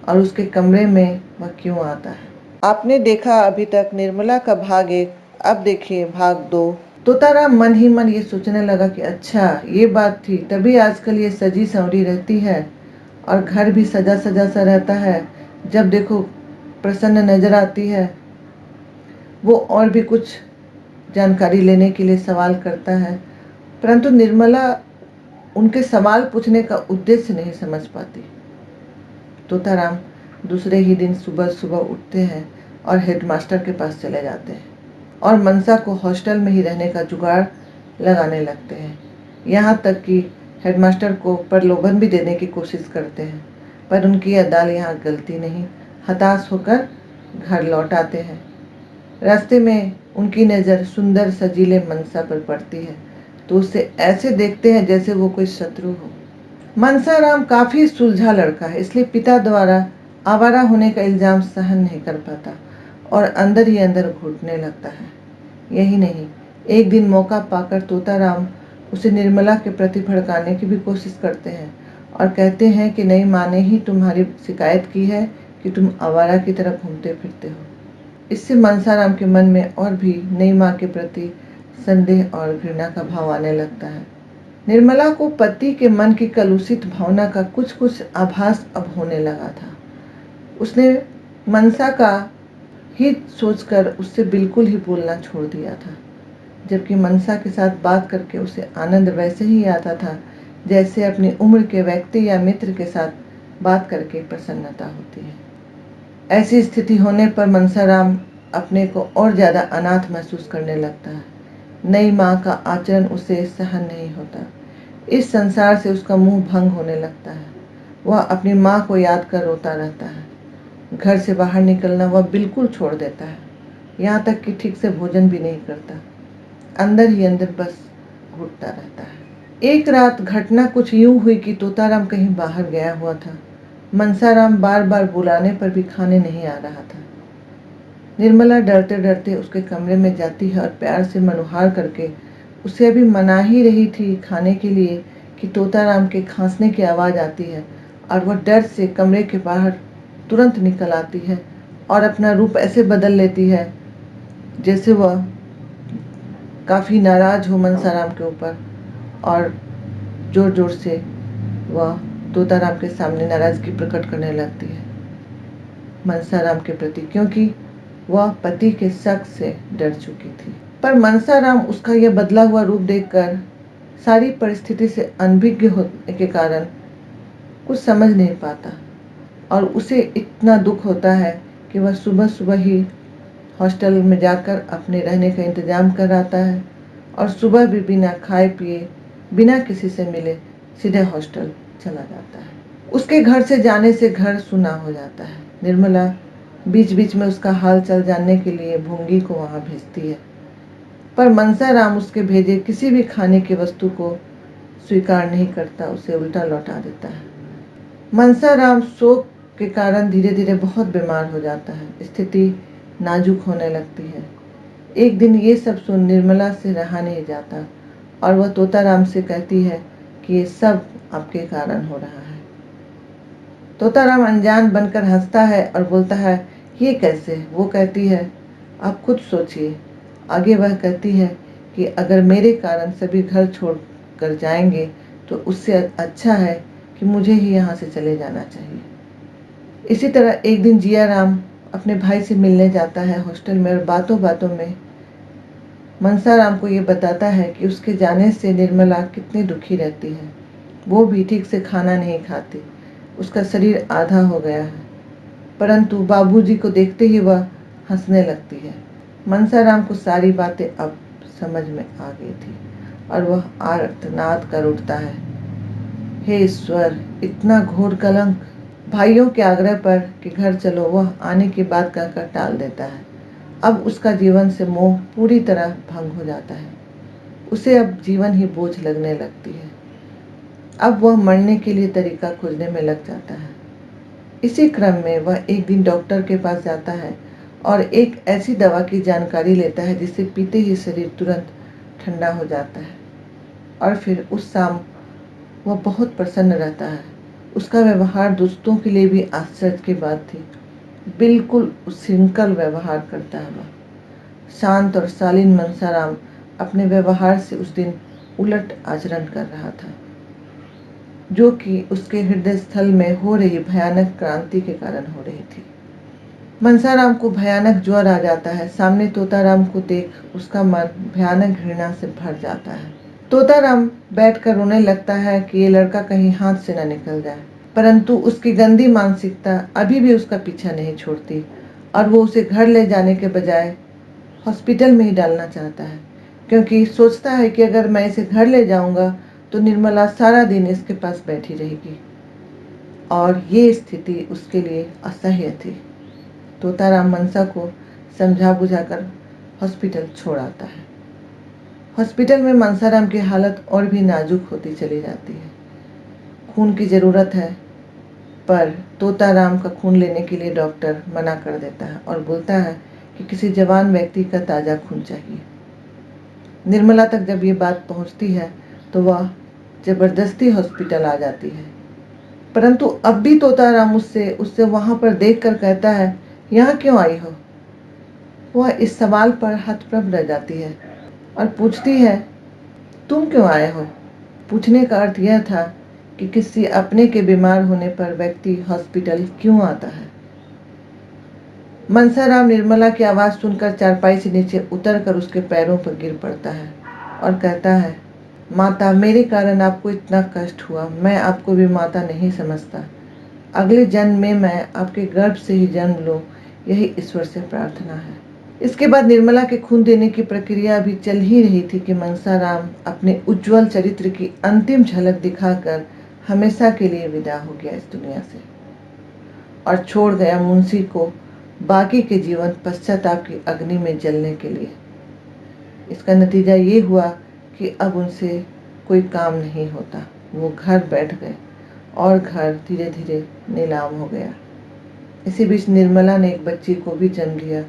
और उसके कमरे में वह क्यों आता है। आपने देखा अभी तक निर्मला का भाग 1, अब देखिए भाग 2। तोताराम मन ही मन ये सोचने लगा कि अच्छा ये बात थी, तभी आजकल ये सजी संवरी रहती है और घर भी सजा सजा सा रहता है, जब देखो प्रसन्न नजर आती है। वो और भी कुछ जानकारी लेने के लिए सवाल करता है, परंतु निर्मला उनके सवाल पूछने का उद्देश्य नहीं समझ पाती। तोताराम दूसरे ही दिन सुबह सुबह उठते हैं और हेडमास्टर के पास चले जाते हैं और मनसा को हॉस्टल में ही रहने का जुगाड़ लगाने लगते हैं। यहाँ तक कि हेडमास्टर को प्रलोभन भी देने की कोशिश करते हैं, पर उनकी यह दाल यहाँ गलती नहीं। हताश होकर घर लौट आते हैं। रास्ते में उनकी नज़र सुंदर सजीले मनसा पर पड़ती है, तो उसे ऐसे देखते हैं जैसे वो कोई शत्रु हो। मनसाराम काफी सुलझा लड़का है, इसलिए पिता द्वारा आवारा होने का इल्जाम सहन नहीं कर पाता और अंदर ही अंदर घुटने लगता है। यही नहीं, एक दिन मौका पाकर तोताराम उसे निर्मला के प्रति भड़काने की भी कोशिश करते हैं और कहते हैं कि नई माँ ने ही तुम्हारी शिकायत की है कि तुम आवारा की तरह घूमते फिरते हो। इससे मनसाराम के मन में और भी नई माँ के प्रति संदेह और घृणा का भाव आने लगता है। निर्मला को पति के मन की कलुषित भावना का कुछ कुछ आभास अब होने लगा था। उसने मनसा का हित सोचकर उससे बिल्कुल ही बोलना छोड़ दिया था, जबकि मनसा के साथ बात करके उसे आनंद वैसे ही आता था जैसे अपनी उम्र के व्यक्ति या मित्र के साथ बात करके प्रसन्नता होती है। ऐसी स्थिति होने पर मनसाराम अपने को और ज्यादा अनाथ महसूस करने लगता है। नई माँ का आचरण उसे सहन नहीं होता। इस संसार से उसका मुंह भंग होने लगता है। वह अपनी माँ को याद कर रोता रहता है। घर से बाहर निकलना वह बिल्कुल छोड़ देता है, यहाँ तक कि ठीक से भोजन भी नहीं करता। अंदर ही अंदर बस घुटता रहता है। एक रात घटना कुछ यूं हुई कि तोताराम कहीं बाहर गया हुआ था। मनसाराम बार बार बुलाने पर भी खाने नहीं आ रहा था। निर्मला डरते डरते उसके कमरे में जाती है और प्यार से मनुहार करके उसे अभी मना ही रही थी खाने के लिए कि तोताराम के खांसने की आवाज़ आती है और वह डर से कमरे के बाहर तुरंत निकल आती है और अपना रूप ऐसे बदल लेती है जैसे वह काफ़ी नाराज हो मनसाराम के ऊपर, और जोर जोर से वह तोताराम के सामने नाराज़गी प्रकट करने लगती है मनसाराम के प्रति, क्योंकि वह पति के शक से डर चुकी थी। पर मनसाराम उसका यह बदला हुआ रूप देखकर सारी परिस्थिति से अनभिज्ञ होने के कारण कुछ समझ नहीं पाता और उसे इतना दुख होता है कि वह सुबह सुबह ही हॉस्टल में जाकर अपने रहने का इंतजाम कराता है और सुबह भी बिना खाए पिए बिना किसी से मिले सीधे हॉस्टल चला जाता है। उसके घर से जाने से घर सुना हो जाता है। निर्मला बीच बीच में उसका हाल चाल जानने के लिए भूंगी को वहां भेजती है, पर मनसाराम उसके भेजे किसी भी खाने की वस्तु को स्वीकार नहीं करता, उसे उल्टा लौटा देता है। मनसाराम शोक के कारण धीरे धीरे बहुत बीमार हो जाता है। स्थिति नाजुक होने लगती है। एक दिन ये सब सुन निर्मला से रहा नहीं जाता और वह तोताराम से कहती है कि ये सब आपके कारण हो रहा है। तोताराम अनजान बनकर हंसता है और बोलता है, ये कैसे? वो कहती है, आप खुद सोचिए। आगे वह कहती है कि अगर मेरे कारण सभी घर छोड़ कर जाएंगे तो उससे अच्छा है कि मुझे ही यहाँ से चले जाना चाहिए। इसी तरह एक दिन जियाराम अपने भाई से मिलने जाता है हॉस्टल में और बातों बातों में मनसाराम को ये बताता है कि उसके जाने से निर्मला कितनी दुखी रहती है। वो भी ठीक से खाना नहीं खाती, उसका शरीर आधा हो गया है। परंतु बाबूजी को देखते ही वह हंसने लगती है। मनसाराम को सारी बातें अब समझ में आ गई थी और वह आर्तनाद कर उठता है, हे ईश्वर, इतना घोर कलंक! भाइयों के आग्रह पर कि घर चलो वह आने की बात कहकर टाल देता है। अब उसका जीवन से मोह पूरी तरह भंग हो जाता है। उसे अब जीवन ही बोझ लगने लगती है। अब वह मरने के लिए तरीका खोजने में लग जाता है। इसी क्रम में वह एक दिन डॉक्टर के पास जाता है और एक ऐसी दवा की जानकारी लेता है जिसे पीते ही शरीर तुरंत ठंडा हो जाता है और फिर उस शाम वह बहुत प्रसन्न रहता है। उसका व्यवहार दोस्तों के लिए भी आश्चर्य की बात थी। बिल्कुल उच्छृंखल व्यवहार करता है वह। शांत और शालीन मनसाराम अपने व्यवहार से उस दिन उलट आचरण कर रहा था, जो कि उसके हृदय स्थल में हो रही भयानक क्रांति के कारण हो रही थी। मनसाराम को भयानक ज्वर आ जाता है। सामने तोताराम को देख उसका मन भयानक घृणा से भर जाता है। तोताराम बैठकर रोने लगता है कि ये लड़का कहीं हाथ से न निकल जाए, परंतु उसकी गंदी मानसिकता अभी भी उसका पीछा नहीं छोड़ती और वो उसे घर ले जाने के बजाय हॉस्पिटल में ही डालना चाहता है, क्योंकि सोचता है कि अगर मैं इसे घर ले जाऊंगा तो निर्मला सारा दिन इसके पास बैठी रहेगी और ये स्थिति उसके लिए असह्य थी। तोताराम मनसा को समझा बुझाकर हॉस्पिटल छोड़ आता है। हॉस्पिटल में मनसाराम की हालत और भी नाजुक होती चली जाती है। खून की ज़रूरत है, पर तोताराम का खून लेने के लिए डॉक्टर मना कर देता है और बोलता है कि किसी जवान व्यक्ति का ताज़ा खून चाहिए। निर्मला तक जब ये बात पहुंचती है तो वह जबरदस्ती हॉस्पिटल आ जाती है, परंतु अब भी तोताराम उससे वहां पर देखकर कहता है, यहाँ क्यों आई हो? वह इस सवाल पर हतप्रभ रह जाती है और पूछती है, तुम क्यों आए हो? पूछने का अर्थ यह था कि किसी अपने के बीमार होने पर व्यक्ति हॉस्पिटल क्यों आता है। मनसाराम निर्मला की आवाज़ सुनकर चारपाई से नीचे उतरकर उसके पैरों पर गिर पड़ता है और कहता है, माता, मेरे कारण आपको इतना कष्ट हुआ। मैं आपको भी माता नहीं समझता। अगले जन्म में मैं आपके गर्भ से ही जन्म लूं, यही ईश्वर से प्रार्थना है। इसके बाद निर्मला के खून देने की प्रक्रिया भी चल ही रही थी कि मनसाराम अपने उज्जवल चरित्र की अंतिम झलक दिखाकर हमेशा के लिए विदा हो गया इस दुनिया से और छोड़ गया मुंशी को बाकी के जीवन पश्चाताप की अग्नि में जलने के लिए। इसका नतीजा ये हुआ कि अब उनसे कोई काम नहीं होता। वो घर बैठ गए और घर धीरे धीरे नीलाम हो गया। इसी बीच निर्मला ने एक बच्ची को भी जन्म दिया।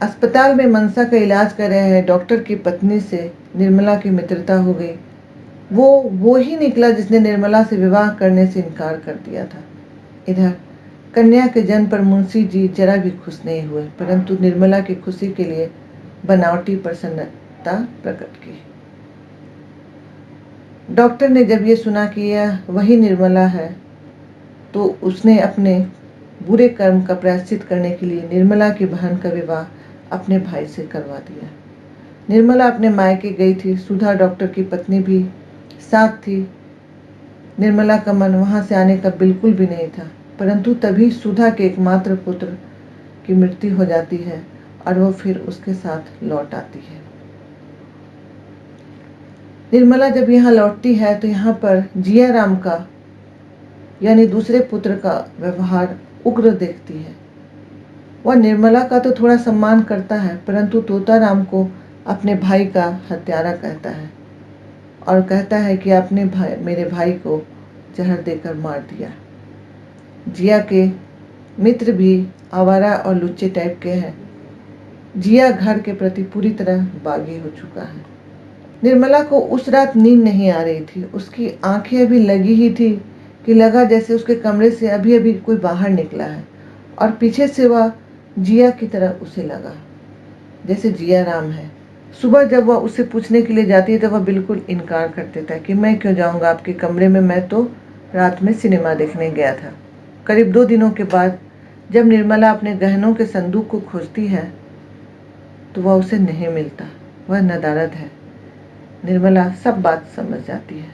अस्पताल में मनसा का इलाज कर रहे हैं डॉक्टर की पत्नी से निर्मला की मित्रता हो गई। वो ही निकला जिसने निर्मला से विवाह करने से इनकार कर दिया था। इधर कन्या के जन्म पर मुंशी जी जरा भी खुश नहीं हुए, परंतु निर्मला की खुशी के लिए बनावटी प्रसन्नता प्रकट की। डॉक्टर ने जब ये सुना कि यह वही निर्मला है, तो उसने अपने बुरे कर्म का प्रायश्चित करने के लिए निर्मला की बहन का विवाह अपने भाई से करवा दिया। निर्मला अपने मायके गई थी। सुधा डॉक्टर की पत्नी भी साथ थी। निर्मला का मन वहां से आने का बिल्कुल भी नहीं था, परंतु तभी सुधा के एकमात्र पुत्र की मृत्यु हो जाती है और वो फिर उसके साथ लौट आती है। निर्मला जब यहाँ लौटती है तो यहाँ पर जियाराम का यानी दूसरे पुत्र का व्यवहार उग्र देखती है। वह निर्मला का तो थोड़ा सम्मान करता है, परंतु तोताराम को अपने भाई का हत्यारा कहता है और कहता है कि आपने मेरे भाई को जहर देकर मार दिया। जिया के मित्र भी आवारा और लुच्चे टाइप के हैं। जिया घर के प्रति पूरी तरह बागी हो चुका है। निर्मला को उस रात नींद नहीं आ रही थी। उसकी आंखें अभी लगी ही थी कि लगा जैसे उसके कमरे से अभी अभी कोई बाहर निकला है और पीछे से वह जिया की तरह उसे लगा जैसे जिया राम है। सुबह जब वह उससे पूछने के लिए जाती है तो वह बिल्कुल इनकार कर देता है कि मैं क्यों जाऊंगा आपके कमरे में, मैं तो रात में सिनेमा देखने गया था। करीब 2 दिनों के बाद जब निर्मला अपने गहनों के संदूक को खोजती है तो वह उसे नहीं मिलता। वह नदारद है। निर्मला सब बात समझ जाती है,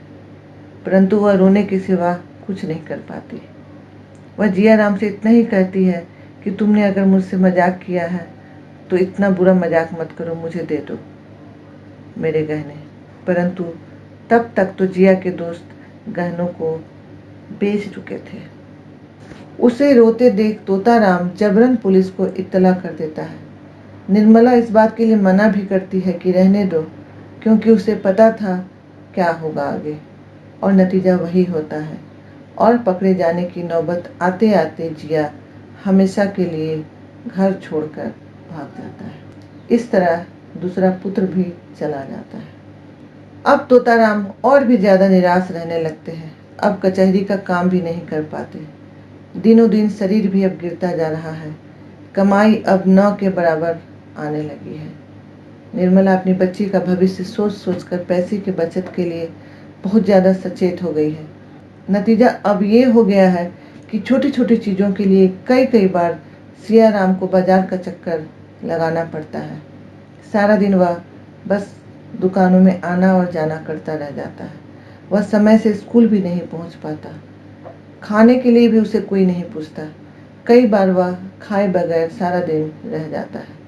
परंतु वह रोने के सिवा कुछ नहीं कर पाती। वह जिया राम से इतना ही कहती है कि तुमने अगर मुझसे मजाक किया है तो इतना बुरा मजाक मत करो, मुझे दे दो मेरे गहने। परंतु तब तक तो जिया के दोस्त गहनों को बेच चुके थे। उसे रोते देख तोताराम जबरन पुलिस को इत्तला कर देता है। निर्मला इस बात के लिए मना भी करती है कि रहने दो, क्योंकि उसे पता था क्या होगा आगे, और नतीजा वही होता है और पकड़े जाने की नौबत आते आते जिया हमेशा के लिए घर छोड़कर भाग जाता है। इस तरह दूसरा पुत्र भी चला जाता है। अब तोताराम और भी ज्यादा निराश रहने लगते हैं। अब कचहरी का काम भी नहीं कर पाते। दिनों दिन शरीर भी अब गिरता जा रहा है। कमाई अब 9 के बराबर आने लगी है। निर्मला अपनी बच्ची का भविष्य सोच सोच कर पैसे की बचत के लिए बहुत ज़्यादा सचेत हो गई है। नतीजा अब ये हो गया है कि छोटी छोटी चीज़ों के लिए कई कई बार सियाराम को बाजार का चक्कर लगाना पड़ता है। सारा दिन वह बस दुकानों में आना और जाना करता रह जाता है। वह समय से स्कूल भी नहीं पहुंच पाता। खाने के लिए भी उसे कोई नहीं पूछता। कई बार वह खाए बगैर सारा दिन रह जाता है।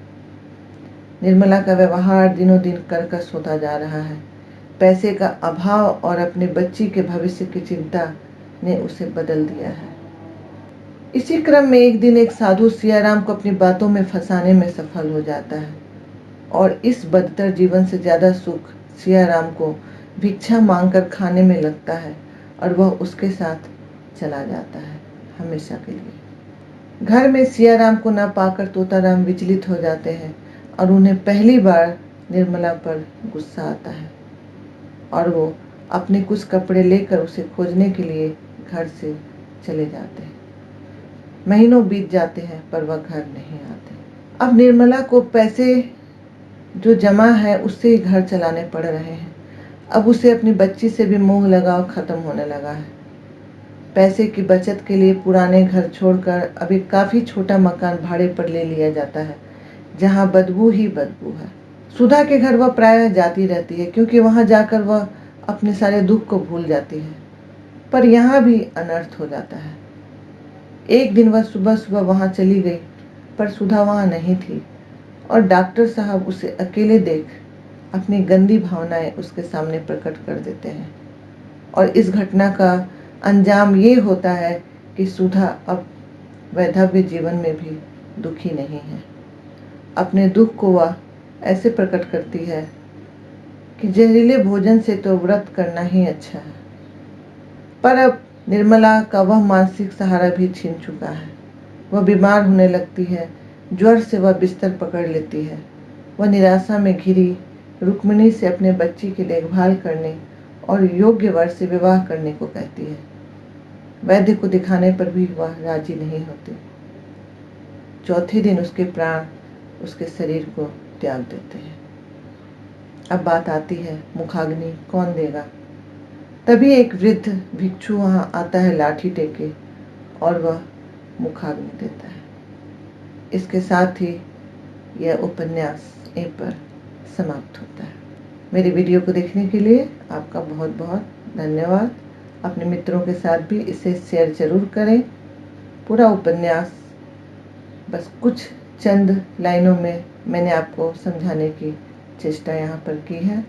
निर्मला का व्यवहार दिनों दिन कर्कश होता जा रहा है। पैसे का अभाव और अपने बच्ची के भविष्य की चिंता ने उसे बदल दिया है। इसी क्रम में एक दिन एक साधु सियाराम को अपनी बातों में फंसाने में सफल हो जाता है और इस बदतर जीवन से ज़्यादा सुख सियाराम को भिक्षा मांगकर खाने में लगता है और वह उसके साथ चला जाता है हमेशा के लिए। घर में सियाराम को न पाकर तोताराम विचलित हो जाते हैं और उन्हें पहली बार निर्मला पर गुस्सा आता है और वो अपने कुछ कपड़े लेकर उसे खोजने के लिए घर से चले जाते हैं। महीनों बीत जाते हैं पर वह घर नहीं आते। अब निर्मला को पैसे जो जमा है उससे ही घर चलाने पड़ रहे हैं। अब उसे अपनी बच्ची से भी मोह लगाव खत्म होने लगा है। पैसे की बचत के लिए पुराने घर छोड़कर अब एक काफ़ी छोटा मकान भाड़े पर ले लिया जाता है जहाँ बदबू ही बदबू है। सुधा के घर वह प्रायः जाती रहती है क्योंकि वहाँ जाकर वह अपने सारे दुख को भूल जाती है, पर यहाँ भी अनर्थ हो जाता है। एक दिन वह सुबह सुबह वहाँ चली गई पर सुधा वहाँ नहीं थी और डॉक्टर साहब उसे अकेले देख अपनी गंदी भावनाएं उसके सामने प्रकट कर देते हैं और इस घटना का अंजाम ये होता है कि सुधा अब वैधव्य जीवन में भी दुखी नहीं है। अपने दुख को वह ऐसे प्रकट करती है कि जहरीले भोजन से तो व्रत करना ही अच्छा है। पर अब निर्मला का वह मानसिक सहारा भी छीन चुका है। वह बीमार होने लगती है। ज्वर से वह बिस्तर पकड़ लेती है। वह निराशा में घिरी रुक्मिणी से अपने बच्ची की देखभाल करने और योग्य वर से विवाह करने को कहती है। वैद्य को दिखाने पर भी वह राजी नहीं होती। चौथे दिन उसके प्राण उसके शरीर को त्याग देते हैं। अब बात आती है मुखाग्नि कौन देगा। तभी एक वृद्ध भिक्षु वहाँ आता है लाठी टेके और वह मुखाग्नि देता है। इसके साथ ही यह उपन्यास यहीं पर समाप्त होता है। मेरी वीडियो को देखने के लिए आपका बहुत बहुत धन्यवाद। अपने मित्रों के साथ भी इसे शेयर जरूर करें। पूरा उपन्यास बस कुछ चंद लाइनों में मैंने आपको समझाने की चेष्टा यहाँ पर की है।